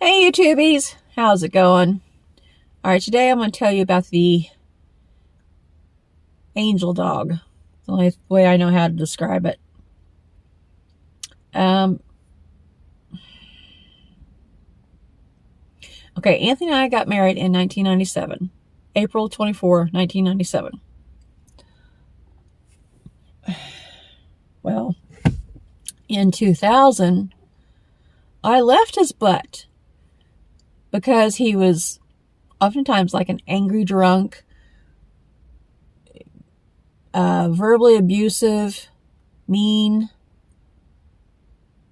Hey YouTubies, how's it going? Alright, today I'm going to tell you about the angel dog. It's the only way I know how to describe it. Okay, Anthony and I got married in 1997. April 24, 1997. Well, in 2000, I left his butt because he was oftentimes like an angry drunk, verbally abusive, mean,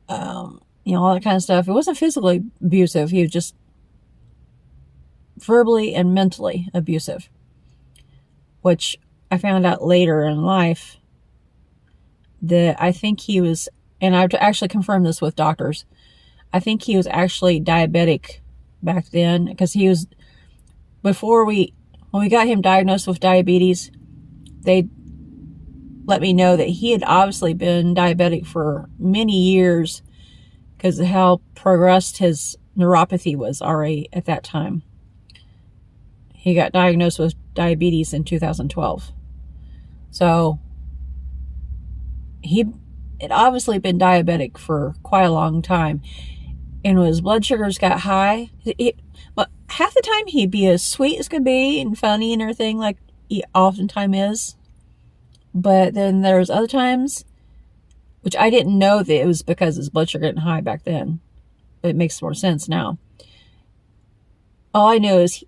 all that kind of stuff. It wasn't physically abusive. He was just verbally and mentally abusive, which I found out later in life that I think he was, and I've actually confirmed this with doctors, I think he was actually diabetic back then, because he was, when we got him diagnosed with diabetes, they let me know that he had obviously been diabetic for many years because of how progressed his neuropathy was already at that time. He got diagnosed with diabetes in 2012. So he had obviously been diabetic for quite a long time. And when his blood sugars got high, but half the time he'd be as sweet as could be and funny and everything, like he oftentimes is. But then there's other times, which I didn't know that it was because his blood sugar getting high back then. But it makes more sense now. All I know is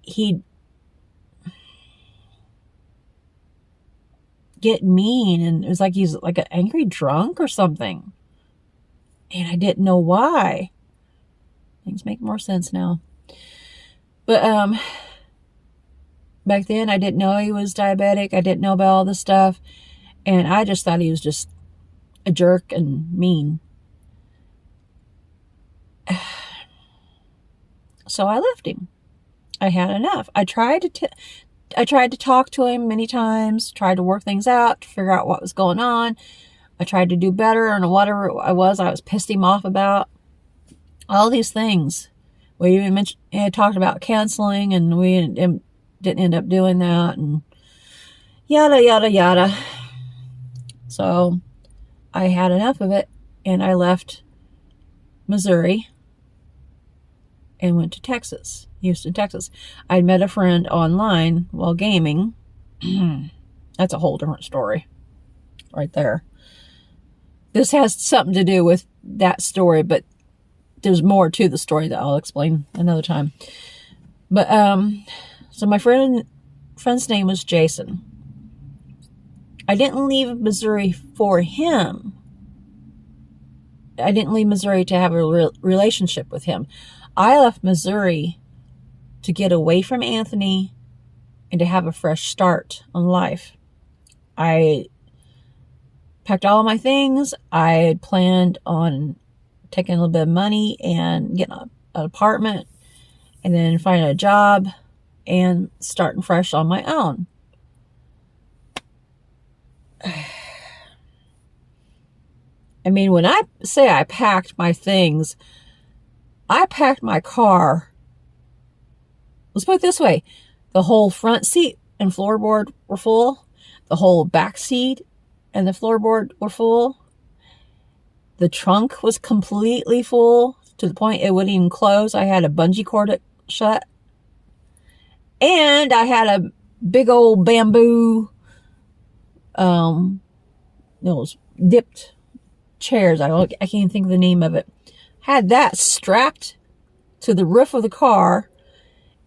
he'd get mean, and it was like he's like an angry drunk or something. And I didn't know why. Things make more sense now. But back then I didn't know he was diabetic. I didn't know about all this stuff. And I just thought he was just a jerk and mean. So I left him. I had enough. I tried to talk to him many times, tried to work things out, to figure out what was going on. I tried to do better, and whatever I was pissed him off about. All these things. We even had talked about canceling, and we didn't end up doing that, and yada, yada, yada. So I had enough of it, and I left Missouri and went to Texas, Houston, Texas. I met a friend online while gaming. That's a whole different story right there. This has something to do with that story, but there's more to the story that I'll explain another time. But so my friend's name was Jason. I didn't leave Missouri for him. I didn't leave Missouri to have a relationship with him. I left Missouri to get away from Anthony and to have a fresh start on life. I packed all my things. I had planned on taking a little bit of money and getting an apartment, and then finding a job and starting fresh on my own. I mean, when I say I packed my things, I packed my car. Let's put it this way. The whole front seat and floorboard were full. The whole back seat and the floorboard were full. The trunk was completely full to the point it wouldn't even close. I had a bungee cord it shut. And I had a big old bamboo, those dipped chairs. I can't even think of the name of it. Had that strapped to the roof of the car.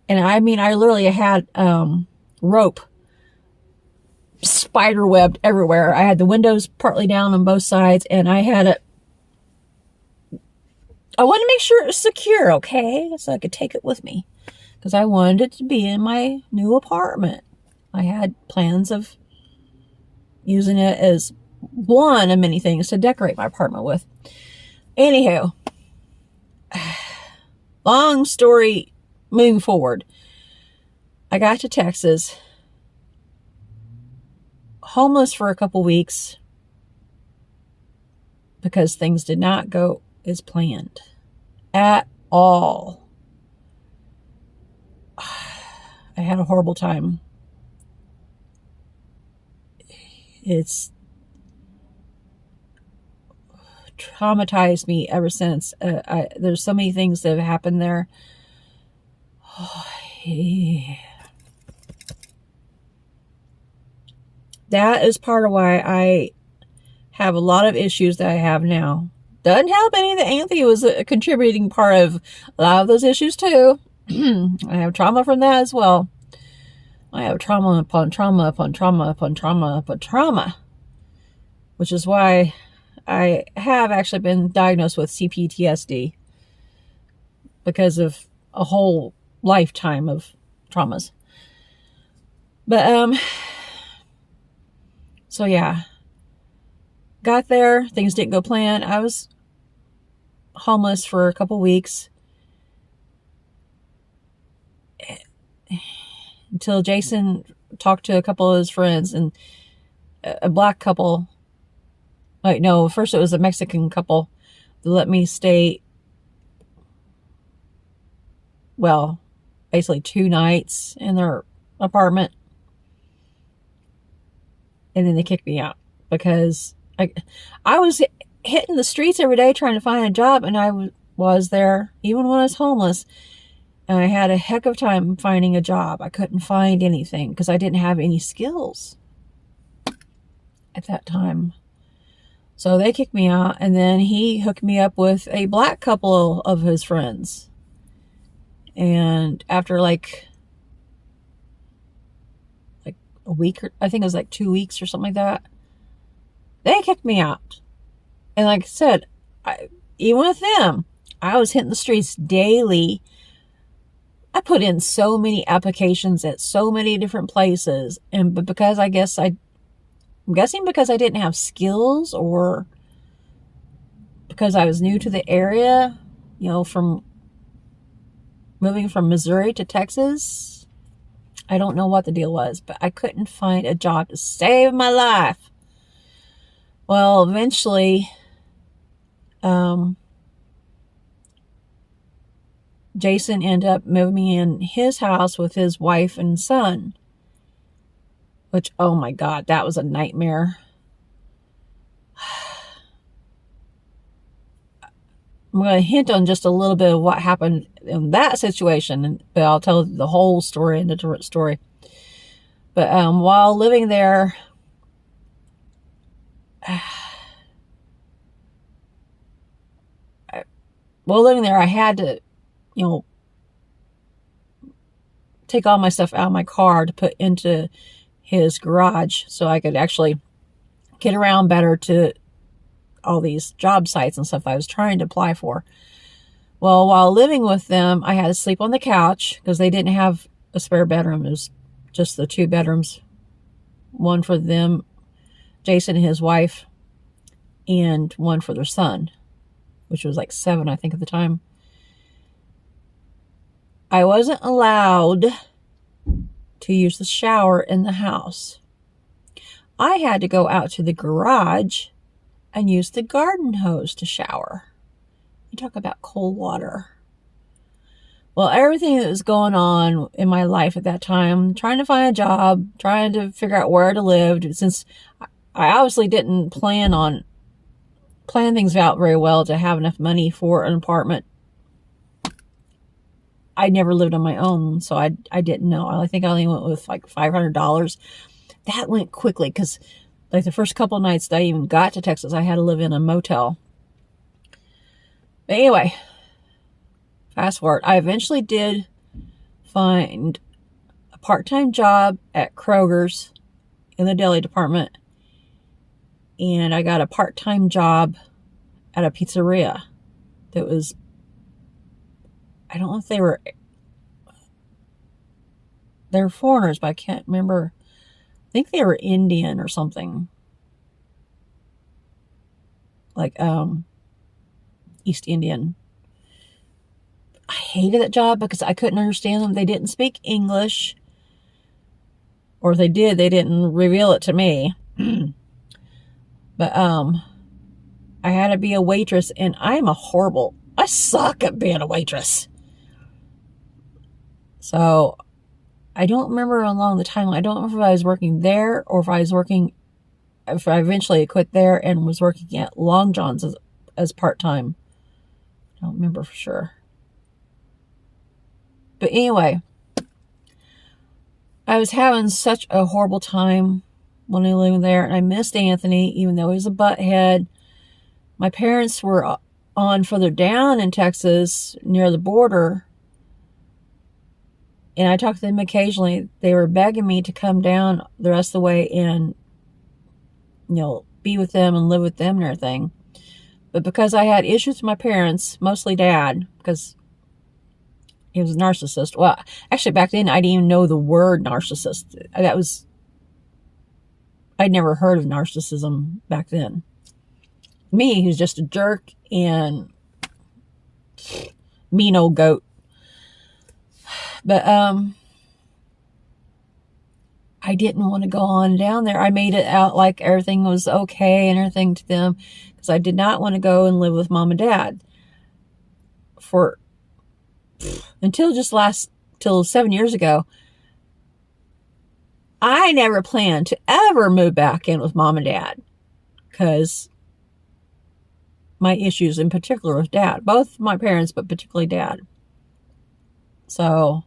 And I mean, I literally had rope spider webbed everywhere. I had the windows partly down on both sides, and I wanted to make sure it was secure, okay? So I could take it with me, because I wanted it to be in my new apartment. I had plans of using it as one of many things to decorate my apartment with. Anywho, long story moving forward. I got to Texas, homeless for a couple weeks because things did not go as planned at all. I had a horrible time. It's traumatized me ever since. There's so many things that have happened there. Oh, yeah. That is part of why I have a lot of issues that I have now. Doesn't help any that Anthony was a contributing part of a lot of those issues too. I have trauma from that as well. I have trauma upon trauma upon trauma upon trauma upon trauma, which is why I have actually been diagnosed with CPTSD because of a whole lifetime of traumas. But, so yeah, got there, things didn't go plan. I was homeless for a couple weeks until Jason talked to a couple of his friends, and a black couple, like, no, first it was a Mexican couple that let me stay, well, basically 2 nights in their apartment. And then they kicked me out because I was hitting the streets every day trying to find a job, and I was there even when I was homeless. And I had a heck of a time finding a job. I couldn't find anything because I didn't have any skills at that time. So they kicked me out, and then he hooked me up with a black couple of his friends. And after like a week, or I think it was like 2 weeks or something like that, they kicked me out. And like I said, even with them, I was hitting the streets daily. I put in so many applications at so many different places, but because I'm guessing because I didn't have skills, or because I was new to the area, from moving from Missouri to Texas. I don't know what the deal was, but I couldn't find a job to save my life. Well, eventually, Jason ended up moving me in his house with his wife and son, which, oh my God, that was a nightmare. I'm going to hint on just a little bit of what happened in that situation, but I'll tell the whole story in a different story. But while living there, I had to, take all my stuff out of my car to put into his garage so I could actually get around better to all these job sites and stuff I was trying to apply for. Well, while living with them, I had to sleep on the couch because they didn't have a spare bedroom. It was just the 2 bedrooms, one for them, Jason and his wife, and one for their son, which was like 7, I think, at the time. I wasn't allowed to use the shower in the house. I had to go out to the garage and use the garden hose to shower. You talk about cold water. Well, everything that was going on in my life at that time, trying to find a job, trying to figure out where to live, since I obviously didn't plan things out very well to have enough money for an apartment. I never lived on my own, so I didn't know. I think I only went with like $500. That went quickly because like the first couple of nights that I even got to Texas, I had to live in a motel. But anyway, fast forward. I eventually did find a part-time job at Kroger's in the deli department. And I got a part-time job at a pizzeria that was, I don't know if they were foreigners, but I can't remember. I think they were Indian or something. Like, East Indian. I hated that job because I couldn't understand them. They didn't speak English. Or if they did, they didn't reveal it to me. But, I had to be a waitress, and I am a horrible I suck at being a waitress. So I don't remember along the timeline. I don't remember if I was working there or if I eventually quit there and was working at Long John's as part-time. I don't remember for sure. But anyway, I was having such a horrible time when I lived there, and I missed Anthony, even though he was a butthead. My parents were on further down in Texas near the border, and I talked to them occasionally. They were begging me to come down the rest of the way and, be with them and live with them and everything. But because I had issues with my parents, mostly Dad, because he was a narcissist. Well, actually, back then, I didn't even know the word narcissist. I'd never heard of narcissism back then. Me, he was just a jerk and mean old goat. But I didn't want to go on down there. I made it out like everything was okay and everything to them because I did not want to go and live with Mom and Dad till 7 years ago. I never planned to ever move back in with Mom and Dad because my issues in particular with Dad, both my parents, but particularly Dad. So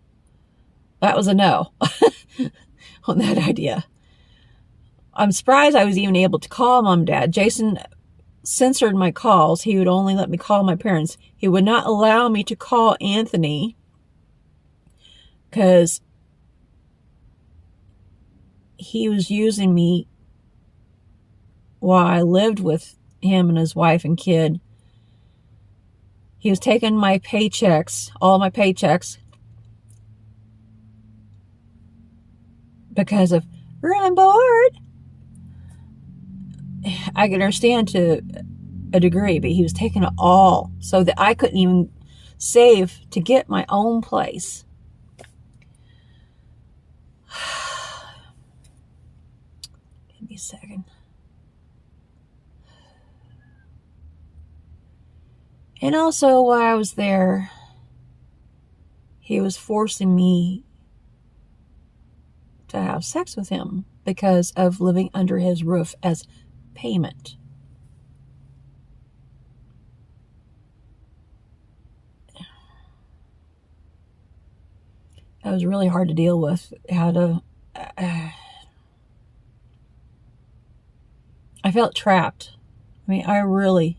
that was a no on that idea. I'm surprised I was even able to call Mom and Dad. Jason censored my calls. He would only let me call my parents. He would not allow me to call Anthony because he was using me while I lived with him and his wife and kid. He was taking my paychecks, all my paychecks, because of room and board. I can understand to a degree, but he was taking it all so that I couldn't even save to get my own place. Give me a second. And also, while I was there, he was forcing me to have sex with him because of living under his roof as payment. That was really hard to deal with. I felt trapped. I mean, I really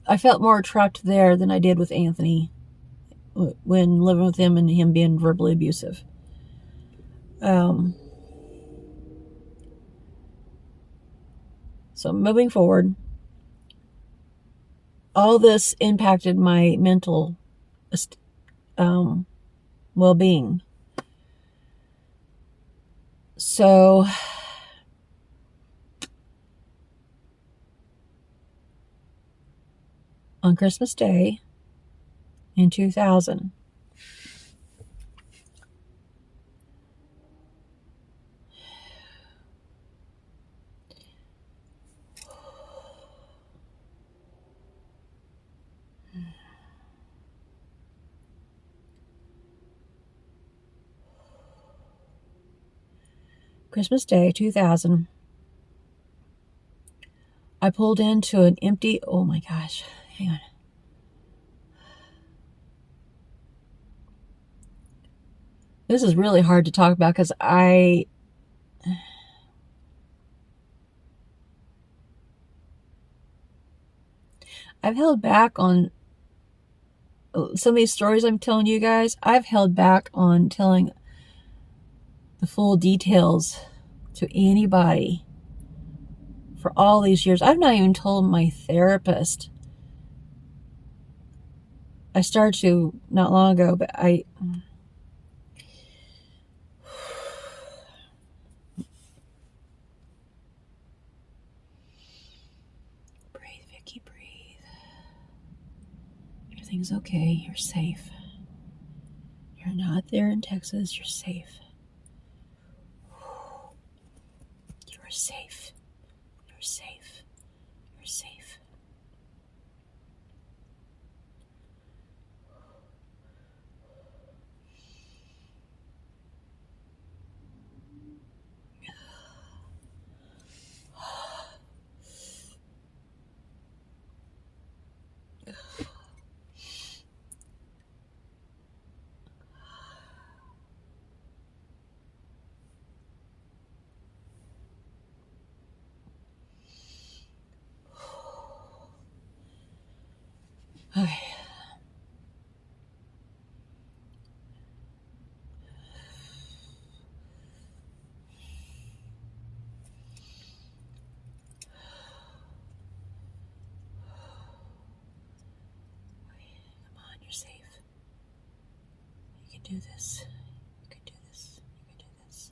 I felt more trapped there than I did with Anthony when living with him and him being verbally abusive. So moving forward, all this impacted my mental well-being. So on Christmas Day in 2000, Christmas Day 2000, I pulled into an empty, oh my gosh, hang on. This is really hard to talk about because I've held back on some of these stories I'm telling you guys. I've held back on telling the full details to anybody for all these years. I've not even told my therapist. I started to not long ago, but breathe, Vicky, breathe. Everything's okay. You're safe. You're not there in Texas. You're safe. You're safe. You're safe. You're safe. Okay. Come on, you're safe. You can do this. You can do this. You can do this.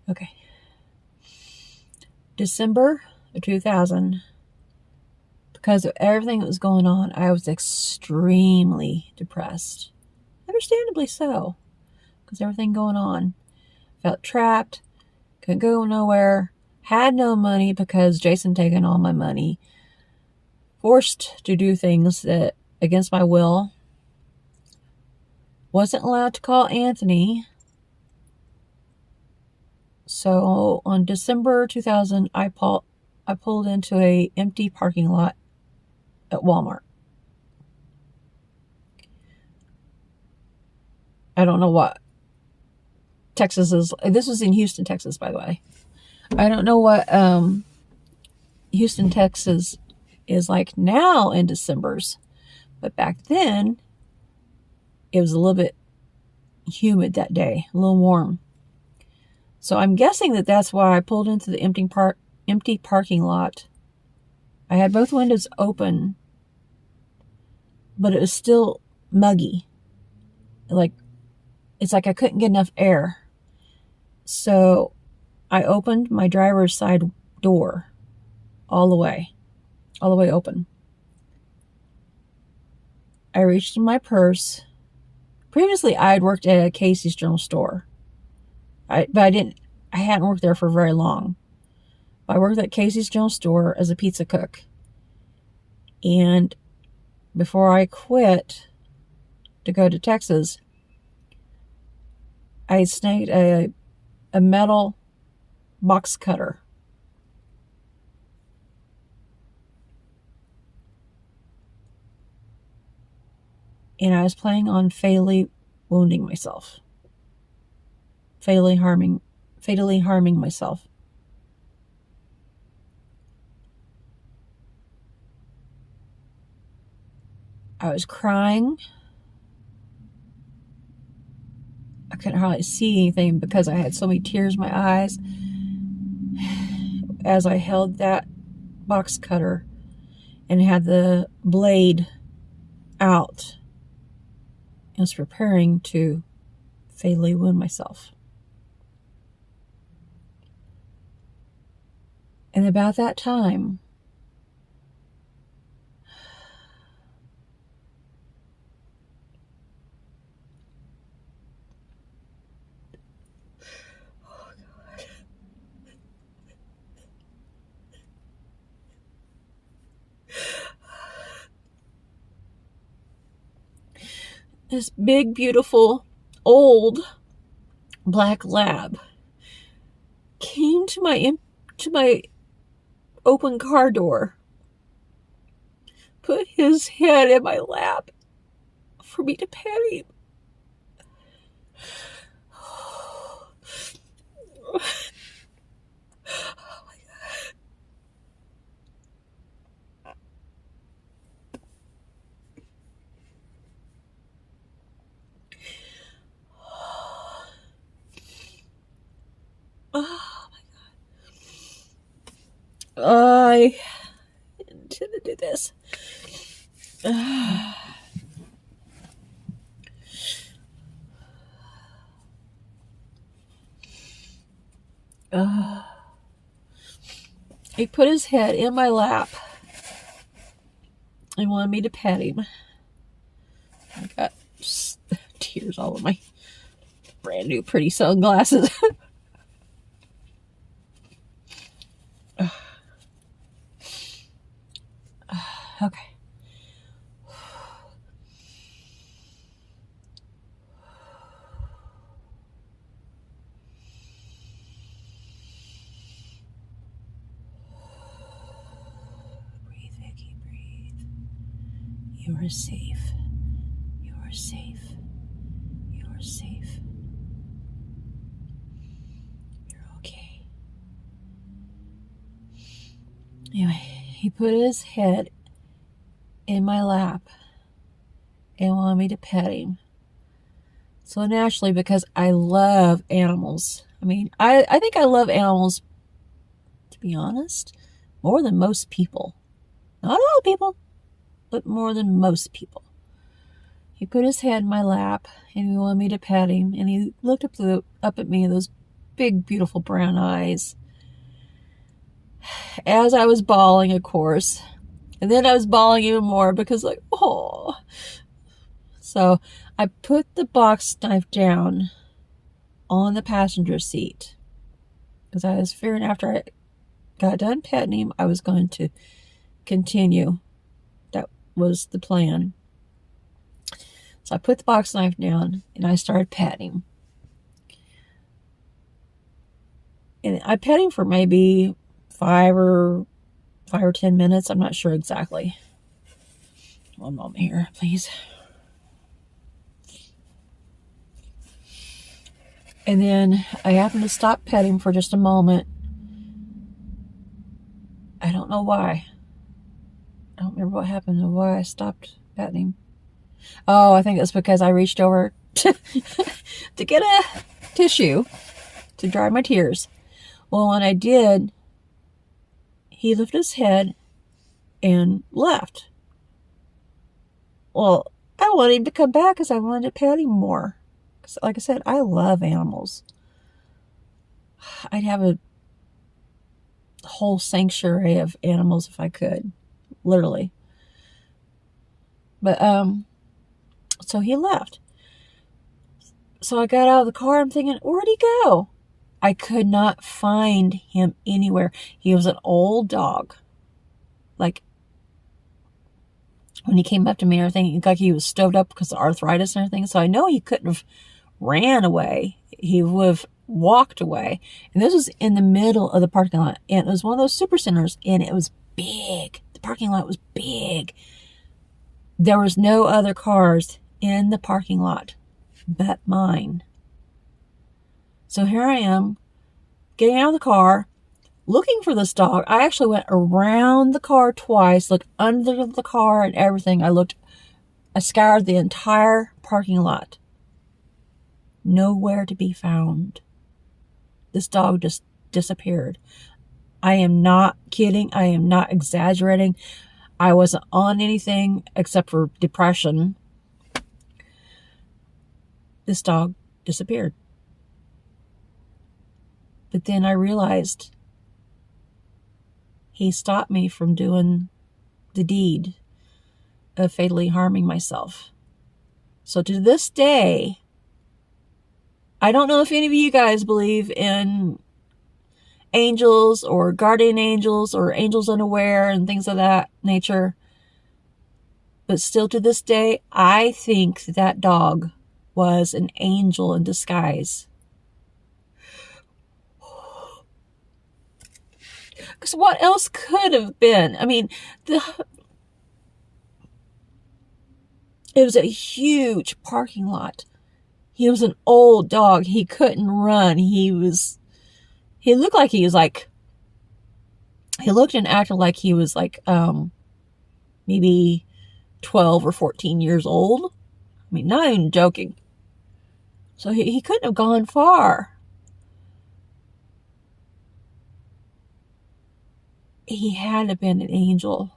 Okay. December of 2000, because of everything that was going on, I was extremely depressed. Understandably so, because everything going on. Felt trapped, couldn't go nowhere, had no money because Jason taken all my money, forced to do things that against my will, wasn't allowed to call Anthony. So on December 2000, I pulled into a empty parking lot at Walmart. I don't know what Texas is. This was in Houston, Texas, by the way. I don't know what Houston, Texas is like now in December's, but back then it was a little bit humid that day, a little warm. So I'm guessing that that's why I pulled into the empty parking lot. I had both windows open, but it was still muggy. It's like I couldn't get enough air. So I opened my driver's side door all the way open. I reached in my purse. Previously, I had worked at a Casey's General Store. I hadn't worked there for very long. I worked at Casey's General Store as a pizza cook. And before I quit to go to Texas, I snagged a metal box cutter. And I was planning on fatally wounding myself. Fatally harming myself. I was crying. I couldn't hardly see anything because I had so many tears in my eyes as I held that box cutter and had the blade out. I was preparing to fatally wound myself. And about that time, this big, beautiful, old black lab came to my open car door, put his head in my lap for me to pet him. Oh my God. Oh my God. I intended to do this. He put his head in my lap and wanted me to pet him. I got tears all over my brand new pretty sunglasses. Okay. Breathe, Vicky, breathe. You are safe. You are safe. You are safe. You're Anyway, he put his head in my lap and wanted me to pet him. So naturally, because I love animals, I mean, I think I love animals, to be honest, more than most people. Not all people, but more than most people. He put his head in my lap and he wanted me to pet him, and he looked up at me with those big, beautiful brown eyes. As I was bawling, of course. And then I was bawling even more because, like, oh. So I put the box knife down on the passenger seat because I was fearing after I got done petting him, I was going to continue. That was the plan. So I put the box knife down and I started petting him. And I pet him for maybe 5 or 10 minutes. I'm not sure exactly. One moment here, please. And then I happened to stop petting for just a moment. I don't know why. I don't remember what happened or why I stopped petting him. Oh, I think it's because I reached over to get a tissue to dry my tears. Well, when I did, he lifted his head and left. Well, I wanted him to come back because I wanted to pet him more. Because, like I said, I love animals. I'd have a whole sanctuary of animals if I could. Literally. But, so he left. So I got out of the car. I'm thinking, where'd he go? I could not find him anywhere. He was an old dog. Like, when he came up to me and everything, it looked like he was stoved up because of arthritis and everything. So I know he couldn't have ran away. He would have walked away. And this was in the middle of the parking lot. And it was one of those super centers. And it was big. The parking lot was big. There was no other cars in the parking lot but mine. So here I am, getting out of the car, looking for this dog. I actually went around the car twice, looked under the car and everything. I scoured the entire parking lot. Nowhere to be found. This dog just disappeared. I am not kidding. I am not exaggerating. I wasn't on anything except for depression. This dog disappeared. But then I realized he stopped me from doing the deed of fatally harming myself. So to this day, I don't know if any of you guys believe in angels or guardian angels or angels unaware and things of that nature. But still to this day, I think that dog was an angel in disguise. Because what else could have been? I mean, it was a huge parking lot. He was an old dog. He couldn't run. He looked like he looked and acted like he was like, maybe 12 or 14 years old. I mean, not even joking. So he couldn't have gone far. He had to have been an angel.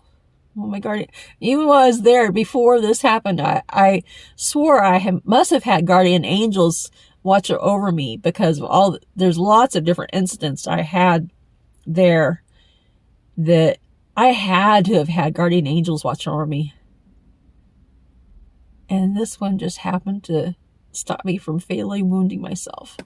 Oh my God. Even while I was there before this happened, I swore must have had guardian angels watch over me because of there's lots of different incidents I had there that I had to have had guardian angels watch over me. And this one just happened to stop me from fatally wounding myself.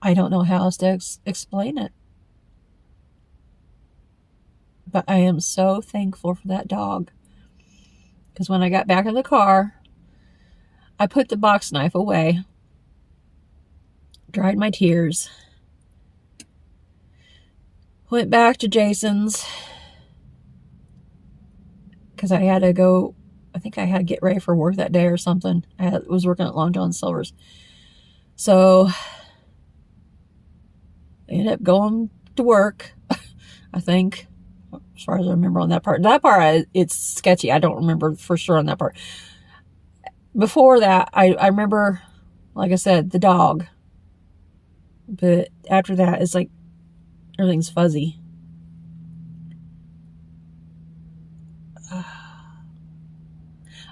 I don't know how else to explain it. But I am so thankful for that dog. Because when I got back in the car, I put the box knife away, dried my tears, went back to Jason's because I had to go I think I had to get ready for work that day or something. Was working at Long John Silver's. So I ended up going to work, I think, as far as I remember on that part. That part, it's sketchy. I don't remember for sure on that part. Before that, I remember, like I said, the dog. But after that, it's like everything's fuzzy.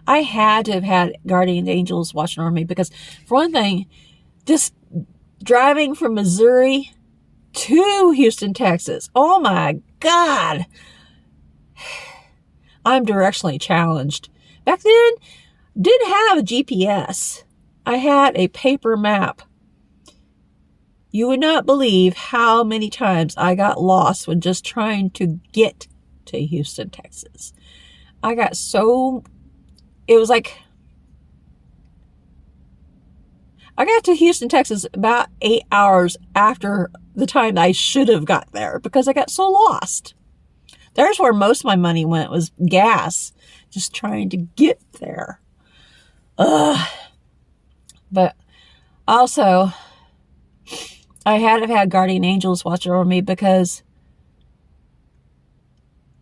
I had to have had guardian angels watching over me because, for one thing, just driving from Missouri to Houston, Texas. Oh my God. I'm directionally challenged. Back then, didn't have a GPS. I had a paper map. You would not believe how many times I got lost when just trying to get to Houston, Texas. I got so... It was like, I got to Houston, Texas about 8 hours after the time I should have got there because I got so lost. There's where most of my money went, was gas, just trying to get there. But also, I had to have had guardian angels watching over me because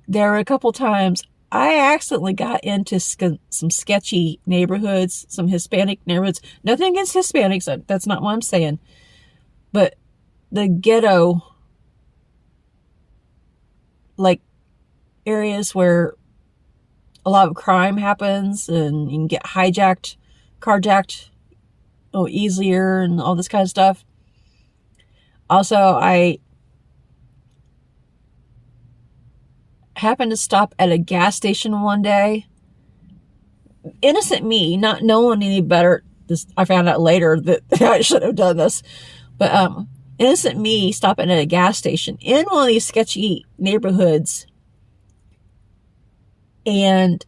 there were a couple times I accidentally got into some sketchy neighborhoods, some Hispanic neighborhoods. Nothing against Hispanics. That's not what I'm saying. But the ghetto, like areas where a lot of crime happens and you can get hijacked, carjacked easier and all this kind of stuff. Also, I happened to stop at a gas station one day. Innocent me, not knowing any better. I found out later that I should have done this. But innocent me stopping at a gas station in one of these sketchy neighborhoods. And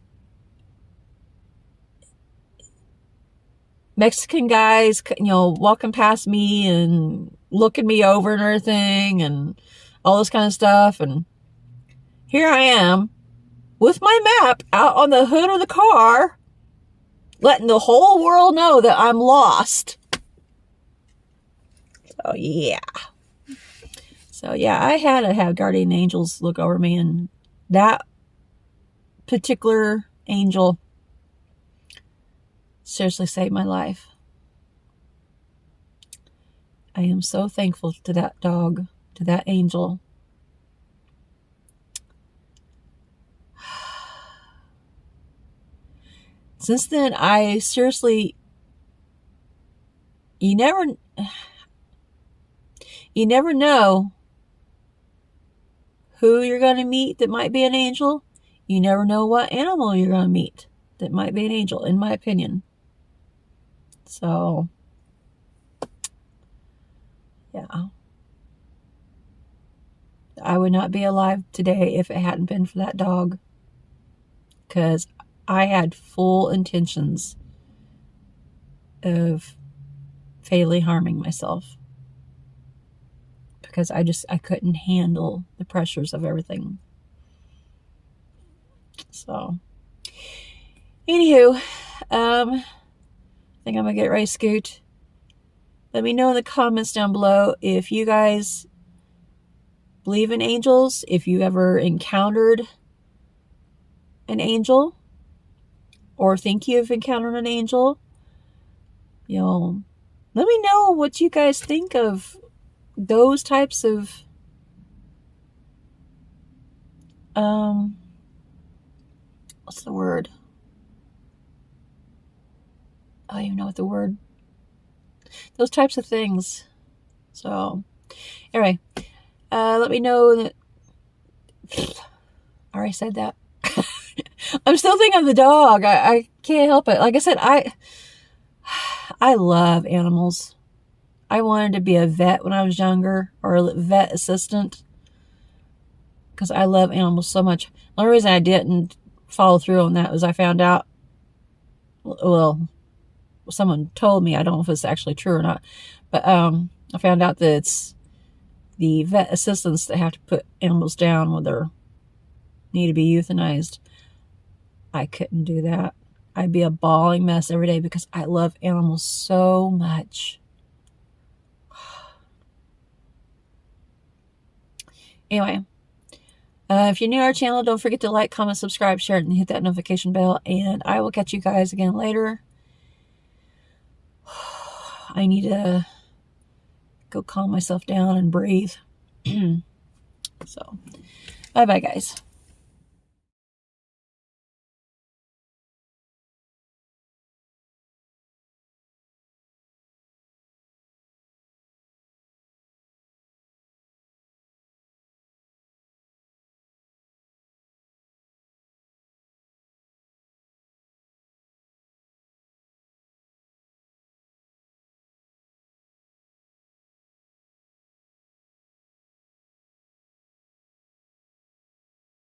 Mexican guys, walking past me and looking me over and everything and all this kind of stuff. And here I am with my map out on the hood of the car, letting the whole world know that I'm lost. So yeah, I had to have guardian angels look over me, and that particular angel seriously saved my life. I am so thankful to that dog, to that angel. Since then, I seriously, you never know who you're going to meet that might be an angel. You never know what animal you're going to meet that might be an angel, in my opinion. So, yeah. I would not be alive today if it hadn't been for that dog. Because I had full intentions of fatally harming myself. Because I couldn't handle the pressures of everything. So, anywho, I think I'm going to get ready to scoot. Let me know in the comments down below if you guys believe in angels, if you ever encountered an angel, or think you've encountered an angel. Let me know what you guys think of those types of what's the word? I don't even know what the word. Those types of things. So, anyway, let me know that. I already said that. I'm still thinking of the dog. I can't help it. Like I said, I love animals. I wanted to be a vet when I was younger, or a vet assistant, because I love animals so much. The only reason I didn't follow through on that was I found out, well, someone told me, I don't know if it's actually true or not, but I found out that it's the vet assistants that have to put animals down when they need to be euthanized. I couldn't do that. I'd be a bawling mess every day because I love animals so much. Anyway, if you're new to our channel, don't forget to like, comment, subscribe, share it, and hit that notification bell. And I will catch you guys again later. I need to go calm myself down and breathe. So, bye-bye, guys.